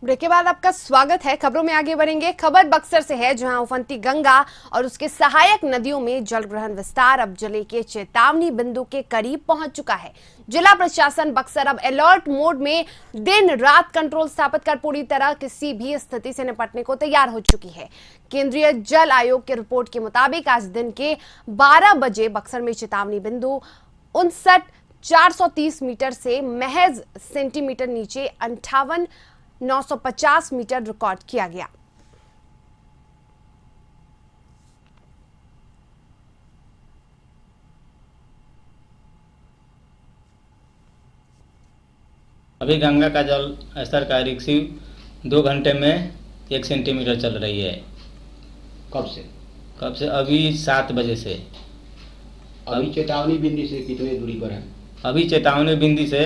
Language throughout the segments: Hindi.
ब्रेक के बाद आपका स्वागत है। खबरों में आगे बढ़ेंगे। खबर बक्सर से है, जहां उफनती गंगा और उसके सहायक नदियों में जलग्रहण विस्तार अब जिले के चेतावनी बिंदु के करीब पहुंच चुका है। जिला प्रशासन बक्सर अब अलर्ट मोड में दिन रात कंट्रोल स्थापित कर पूरी तरह किसी भी स्थिति से निपटने को तैयार हो चुकी है। केंद्रीय जल आयोग की रिपोर्ट के मुताबिक आज दिन के 12 बजे बक्सर में चेतावनी बिंदु 59,430 मीटर से महज सेंटीमीटर नीचे 58,950 मीटर रिकॉर्ड किया गया। अभी गंगा का जल स्तर का रिक्सिव 2 घंटे में 1 सेंटीमीटर चल रही है। कब से? अभी 7 बजे से। अभी चेतावनी बिंदु से कितने दूरी पर है? अभी चेतावनी बिंदु से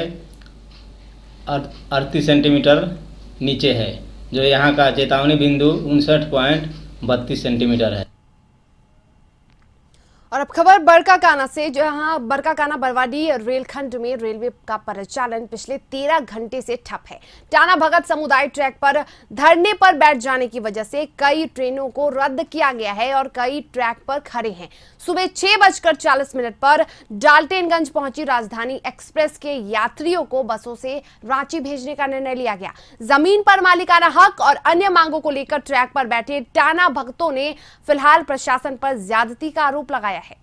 38 सेंटीमीटर नीचे है, जो यहाँ का चेतावनी बिंदु 59.32 सेंटीमीटर है। और अब खबर बरकाकाना से, जहां बरकाकाना बरवाडी रेलखंड में रेलवे का परिचालन पिछले 13 घंटे से ठप है। टाना भगत समुदाय ट्रैक पर धरने पर बैठ जाने की वजह से कई ट्रेनों को रद्द किया गया है और कई ट्रैक पर खड़े हैं। सुबह 6:40 पर डाल्टनगंज पहुंची राजधानी एक्सप्रेस के यात्रियों को बसों से रांची भेजने का निर्णय लिया गया। जमीन पर मालिकाना हक और अन्य मांगों को लेकर ट्रैक पर बैठे टाना भगतों ने फिलहाल प्रशासन पर ज्यादती का आरोप लगाया है।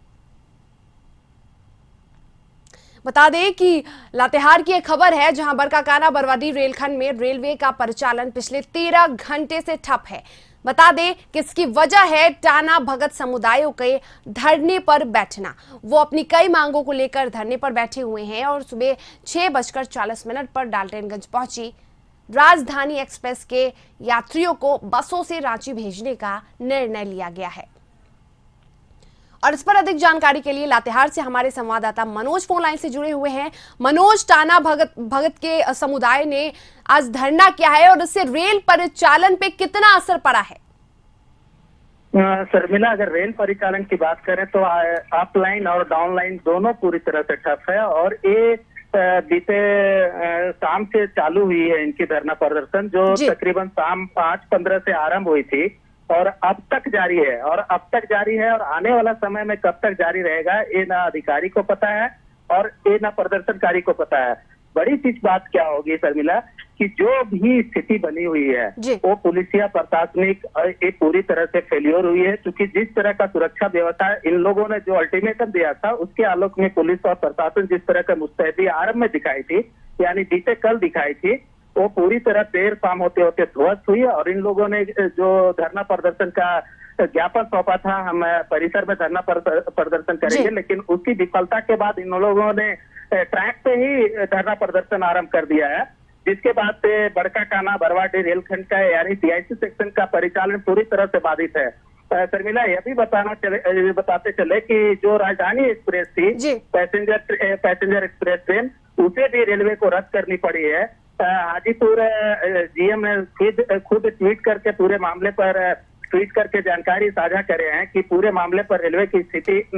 बता दें कि लातेहार की एक खबर है, जहां बरकाकाना बरवाडी रेलखंड में रेलवे का परिचालन पिछले 13 घंटे से ठप है। बता दें कि इसकी वजह है टाना भगत समुदायों के धरने पर बैठना। वो अपनी कई मांगों को लेकर धरने पर बैठे हुए हैं और सुबह 6:40 पर डाल्टनगंज पहुंची राजधानी एक्सप्रेस के यात्रियों को बसों से रांची भेजने का निर्णय लिया गया है। और इस पर अधिक जानकारी के लिए लातेहार से हमारे संवाददाता मनोज फोन लाइन से जुड़े हुए हैं। मनोज, टाना भगत के समुदाय ने आज धरना किया है और इससे रेल परिचालन पे कितना असर पड़ा है? शर्मिला, अगर रेल परिचालन की बात करें तो अपलाइन और डाउनलाइन दोनों पूरी तरह से ठप है और ये बीते शाम से चालू हुई है इनकी धरना प्रदर्शन, जो तकरीबन शाम 5:15 से आरंभ हुई थी और अब तक जारी है। और आने वाला समय में कब तक जारी रहेगा ये ना अधिकारी को पता है और ये ना प्रदर्शनकारी को पता है। बड़ी चीज बात क्या होगी शर्मिला, कि जो भी स्थिति बनी हुई है वो पुलिसिया प्रशासनिक ये पूरी तरह से फेल्योर हुई है, क्योंकि जिस तरह का सुरक्षा व्यवस्था इन लोगों ने जो अल्टीमेटम दिया था उसके आलोक में पुलिस और प्रशासन जिस तरह का मुस्तैदी आरंभ में दिखाई थी, यानी बीते कल दिखाई थी, वो पूरी तरह देर शाम होते होते ध्वस्त हुई। और इन लोगों ने जो धरना प्रदर्शन का ज्ञापन सौंपा था, हम परिसर में धरना प्रदर्शन करेंगे, लेकिन उसकी विफलता के बाद इन लोगों ने ट्रैक पे ही धरना प्रदर्शन आरंभ कर दिया है, जिसके बाद से बरकाकाना बरवाडी रेलखंड का यानी सीआईसी सेक्शन का परिचालन पूरी तरह से बाधित है। शर्मिला, यह भी बताते चले कि जो राजधानी एक्सप्रेस थी, पैसेंजर एक्सप्रेस ट्रेन, उसे भी रेलवे को रद्द करनी पड़ी है। हाजीपुर जीएम ने खुद ट्वीट करके जानकारी साझा करे हैं कि पूरे मामले पर रेलवे की स्थिति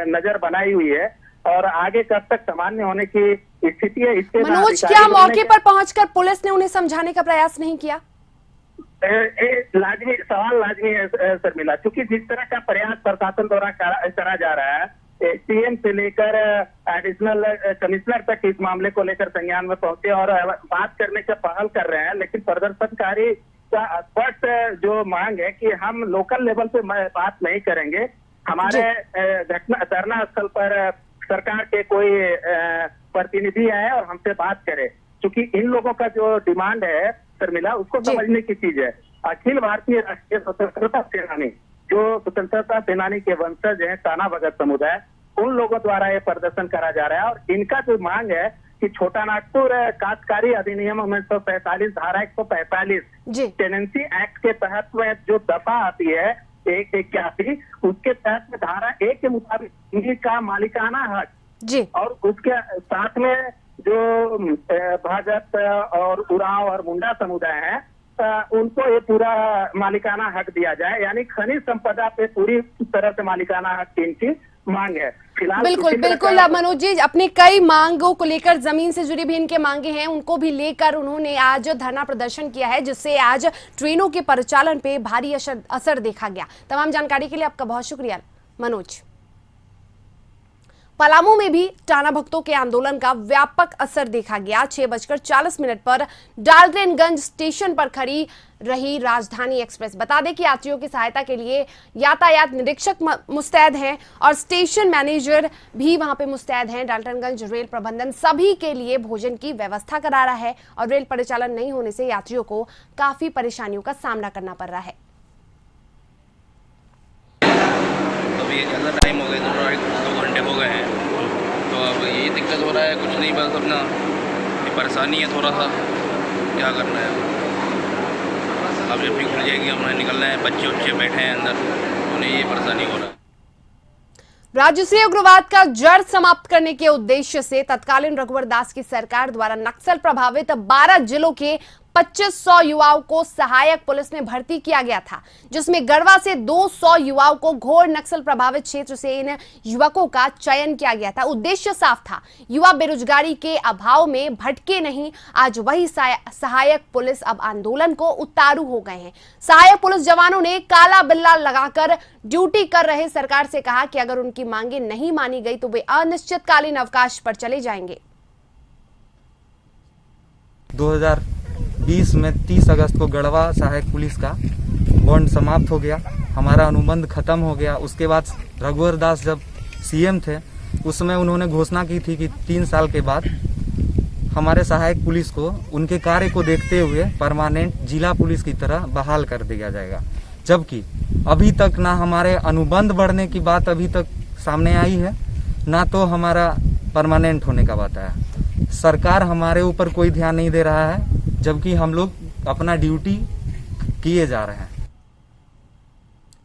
नजर बनाई हुई है और आगे कब तक सामान्य होने की स्थिति है। इसके मनोज, क्या मौके पर पहुंचकर पुलिस ने उन्हें समझाने का प्रयास नहीं किया? लाजमी है शर्मिला, क्योंकि जिस तरह का प्रयास प्रशासन द्वारा करा जा रहा है, सीएम से लेकर एडिशनल कमिश्नर तक इस मामले को लेकर संज्ञान में पहुंचे और बात करने का पहल कर रहे हैं, लेकिन प्रदर्शनकारी का स्पष्ट जो मांग है कि हम लोकल लेवल पे बात नहीं करेंगे, हमारे धरना स्थल पर सरकार के कोई प्रतिनिधि आए और हमसे बात करे, क्योंकि इन लोगों का जो डिमांड है शर्मिला, उसको समझने की चीज है। अखिल भारतीय राष्ट्रीय स्वतंत्रता सेनानी, जो स्वतंत्रता सेनानी के वंशज हैं टाना भगत समुदाय, उन लोगों द्वारा ये प्रदर्शन करा जा रहा है और इनका जो मांग है कि छोटा नागपुर काश्तकारी अधिनियम 1945 धारा 145 टेनेंसी एक्ट के तहत में जो दफा आती है 181, उसके तहत धारा 1 के मुताबिक भूमि का मालिकाना हक और उसके साथ में जो भाजप और उरांव और मुंडा समुदाय है, उनको ये पूरा मालिकाना हक दिया जाए, यानी खनिज संपदा पे पूरी तरह से मालिकाना हक इनकी मांग है। फिलहाल बिल्कुल उसी तरह बिल्कुल का- मनोज जी, अपनी कई मांगों को लेकर, जमीन से जुड़ी भी इनके मांगे हैं, उनको भी लेकर उन्होंने आज धरना प्रदर्शन किया है, जिससे आज ट्रेनों के परिचालन पे भारी असर देखा गया। तमाम जानकारी के लिए आपका बहुत शुक्रिया मनोज। पलामू में भी टाना भक्तों के आंदोलन का व्यापक असर देखा गया। 6:40 पर डाल्टनगंज स्टेशन पर खड़ी रही राजधानी एक्सप्रेस। बता दें कि यात्रियों की सहायता के लिए यातायात निरीक्षक मुस्तैद हैं और स्टेशन मैनेजर भी वहां पे मुस्तैद हैं। डाल्टनगंज रेल प्रबंधन सभी के लिए भोजन की व्यवस्था करा रहा है और रेल परिचालन नहीं होने से यात्रियों को काफी परेशानियों का सामना करना पड़ रहा है। ये ज़्यादा टाइम हो गया, 2 घंटे हो गए हैं, तो अब यही दिक्कत हो रहा है। कुछ नहीं, बस अपना ये परेशानी है थोड़ा सा, क्या करना है। अब जब भी खुल जाएगी हमें निकलना है, बच्चे बैठे हैं अंदर, उन्हें ये परेशानी हो रहा है। राज्य से उग्रवाद का जड़ समाप्त करने के उद्देश्य से तत्कालीन रघुवर दास की सरकार द्वारा नक्सल प्रभावित 12 जिलों के 2500 युवाओं को सहायक पुलिस में भर्ती किया गया था, जिसमें गढ़वा से 200 युवाओं को घोर नक्सल प्रभावित क्षेत्र से इन युवकों का चयन किया गया था। उद्देश्य साफ था, युवा बेरोजगारी के अभाव में भटके नहीं। आज वही सहायक पुलिस अब आंदोलन को उतारू हो गए हैं। सहायक पुलिस जवानों ने काला बिल्ला लगाकर ड्यूटी कर रहे सरकार से कहा कि अगर उनकी मांगे नहीं मानी गई तो वे अनिश्चितकालीन अवकाश पर चले जाएंगे। 2020 में 30 अगस्त को गढ़वा सहायक पुलिस का बॉन्ड समाप्त हो गया, हमारा अनुबंध खत्म हो गया। उसके बाद रघुवर दास जब सीएम थे, उस समय उन्होंने घोषणा की थी कि 3 साल के बाद हमारे सहायक पुलिस को उनके कार्य को देखते हुए परमानेंट जिला पुलिस की तरह बहाल कर दिया जाएगा। जबकि अभी तक ना हमारे अनुबंध बढ़ने की बात अभी तक सामने आई है, ना तो हमारा परमानेंट होने का बात आया। सरकार हमारे ऊपर कोई ध्यान नहीं दे रहा है, जबकि हम लोग अपना ड्यूटी किए जा रहे हैं।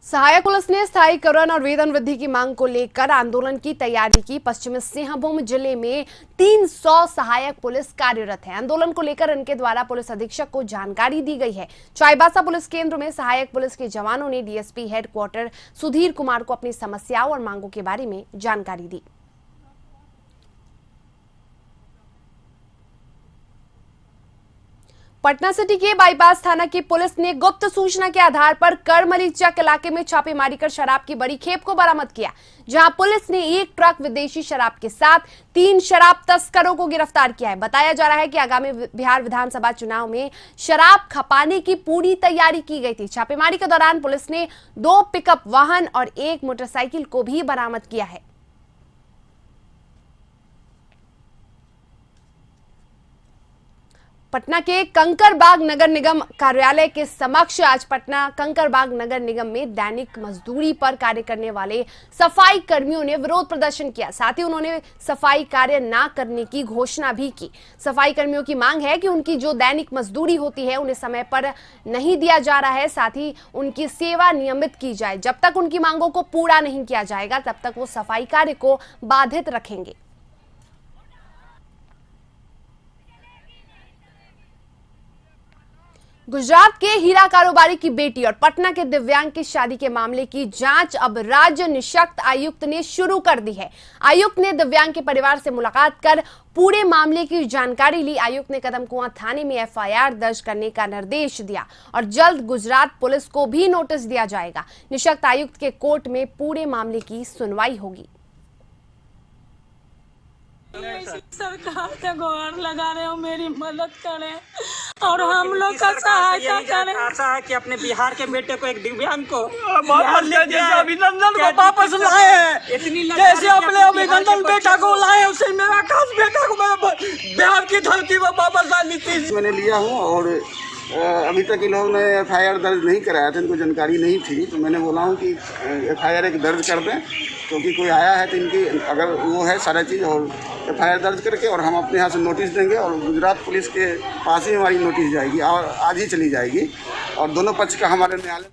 सहायक पुलिस ने स्थायीकरण और वेतन वृद्धि की मांग को लेकर आंदोलन की तैयारी की। पश्चिमी सिंहभूम जिले में 300 सहायक पुलिस कार्यरत है। आंदोलन को लेकर इनके द्वारा पुलिस अधीक्षक को जानकारी दी गई है। चाईबासा पुलिस केंद्र में सहायक पुलिस के जवानों ने डीएसपी हेडक्वार्टर सुधीर कुमार को अपनी समस्याओं और मांगों के बारे में जानकारी दी। पटना सिटी के बाईपास थाना की पुलिस ने गुप्त सूचना के आधार पर करमली चक इलाके में छापेमारी कर शराब की बड़ी खेप को बरामद किया, जहां पुलिस ने 1 ट्रक विदेशी शराब के साथ 3 शराब तस्करों को गिरफ्तार किया है। बताया जा रहा है कि आगामी बिहार विधानसभा चुनाव में शराब खपाने की पूरी तैयारी की गई थी। छापेमारी के दौरान पुलिस ने 2 पिकअप वाहन और 1 मोटरसाइकिल को भी बरामद किया है। पटना के कंकरबाग नगर निगम कार्यालय के समक्ष आज पटना कंकरबाग नगर निगम में दैनिक मजदूरी पर कार्य करने वाले सफाई कर्मियों ने विरोध प्रदर्शन किया। साथ ही उन्होंने सफाई कार्य न करने की घोषणा भी की। सफाई कर्मियों की मांग है कि उनकी जो दैनिक मजदूरी होती है उन्हें समय पर नहीं दिया जा रहा है, साथ ही उनकी सेवा नियमित की जाए। जब तक उनकी मांगों को पूरा नहीं किया जाएगा तब तक वो सफाई कार्य को बाधित रखेंगे। गुजरात के हीरा कारोबारी की बेटी और पटना के दिव्यांग की शादी के मामले की जांच अब राज्य निःशक्त आयुक्त ने शुरू कर दी है। आयुक्त ने दिव्यांग के परिवार से मुलाकात कर पूरे मामले की जानकारी ली। आयुक्त ने कदमकुआं थाने में एफआईआर दर्ज करने का निर्देश दिया और जल्द गुजरात पुलिस को भी नोटिस दिया जाएगा। निःशक्त आयुक्त के कोर्ट में पूरे मामले की सुनवाई होगी। सरकार से गुहार लगा रहे हो, मेरी मदद करें और हम लोग का सहायता करें। आशा है कि अपने बिहार के बेटे को, एक दिव्यांग को जैसे अभिनंदन को वापस लाए हैं, जैसे अपने अभिनंदन बेटा को लाए, उसे मेरा खास बेटा को बिहार की धरती पर वापस ला नीतीश मैंने लिया हूँ। और अभी तक इन लोगों ने एफआईआर दर्ज नहीं कराया था, इनको जानकारी नहीं थी, तो मैंने बोला हूँ कि एफआईआर एक दर्ज कर दें, क्योंकि कोई आया है तो इनकी अगर वो है सारा चीज़, और एफआईआर दर्ज करके और हम अपने यहाँ से नोटिस देंगे और गुजरात पुलिस के पास ही हमारी नोटिस जाएगी और आज ही चली जाएगी और दोनों पक्ष का हमारे न्यायालय।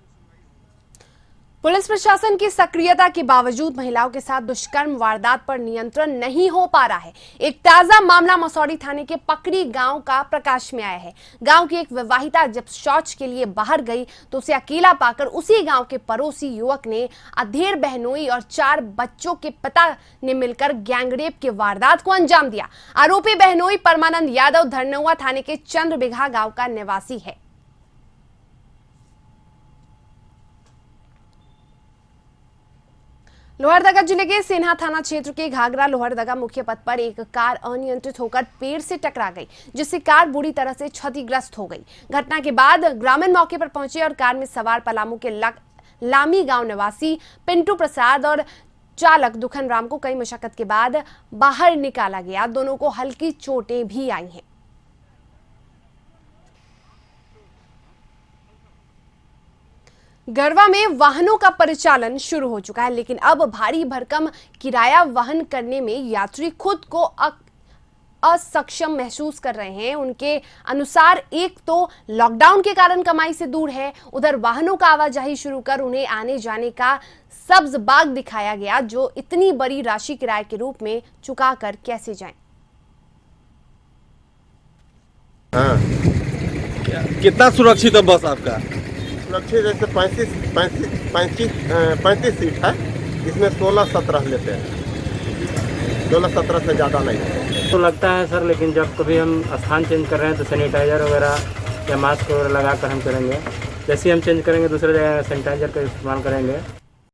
पुलिस प्रशासन की सक्रियता के बावजूद महिलाओं के साथ दुष्कर्म वारदात पर नियंत्रण नहीं हो पा रहा है। एक ताजा मामला मसौड़ी थाने के पकड़ी गांव का प्रकाश में आया है। गांव की एक विवाहिता जब शौच के लिए बाहर गई तो उसे अकेला पाकर उसी गांव के पड़ोसी युवक ने अधेड़ बहनोई और 4 बच्चों के पिता ने मिलकर गैंगरेप के वारदात को अंजाम दिया। आरोपी बहनोई परमानंद यादव धरनौआ थाने के चंद्रबिघा गांव का निवासी है। लोहरदगा जिले के सेन्हा थाना क्षेत्र के घाघरा लोहरदगा मुख्य पथ पर एक कार अनियंत्रित होकर पेड़ से टकरा गई, जिससे कार बुरी तरह से क्षतिग्रस्त हो गई। घटना के बाद ग्रामीण मौके पर पहुंचे और कार में सवार पलामू के लामी गांव निवासी पिंटू प्रसाद और चालक दुखन राम को कई मशक्कत के बाद बाहर निकाला गया। दोनों को हल्की चोटें भी आई हैं। गरवा में वाहनों का परिचालन शुरू हो चुका है, लेकिन अब भारी भरकम किराया वहन करने में यात्री खुद को असक्षम महसूस कर रहे हैं। उनके अनुसार एक तो लॉकडाउन के कारण कमाई से दूर है, उधर वाहनों का आवाजाही शुरू कर उन्हें आने जाने का सब्ज बाग दिखाया गया, जो इतनी बड़ी राशि किराए के रूप में चुका कर कैसे जाएं। हाँ। कितना सुरक्षित है बस आपका? सुरक्षित जैसे 35 सीट है, इसमें 16-17 लेते हैं, 16-17 से ज़्यादा नहीं तो लगता है सर, लेकिन जब कभी हम स्थान चेंज कर रहे हैं तो सैनिटाइजर वगैरह या मास्क वगैरह लगा कर हम करेंगे। जैसे ही हम चेंज करेंगे दूसरे जगह सैनिटाइजर का इस्तेमाल करेंगे।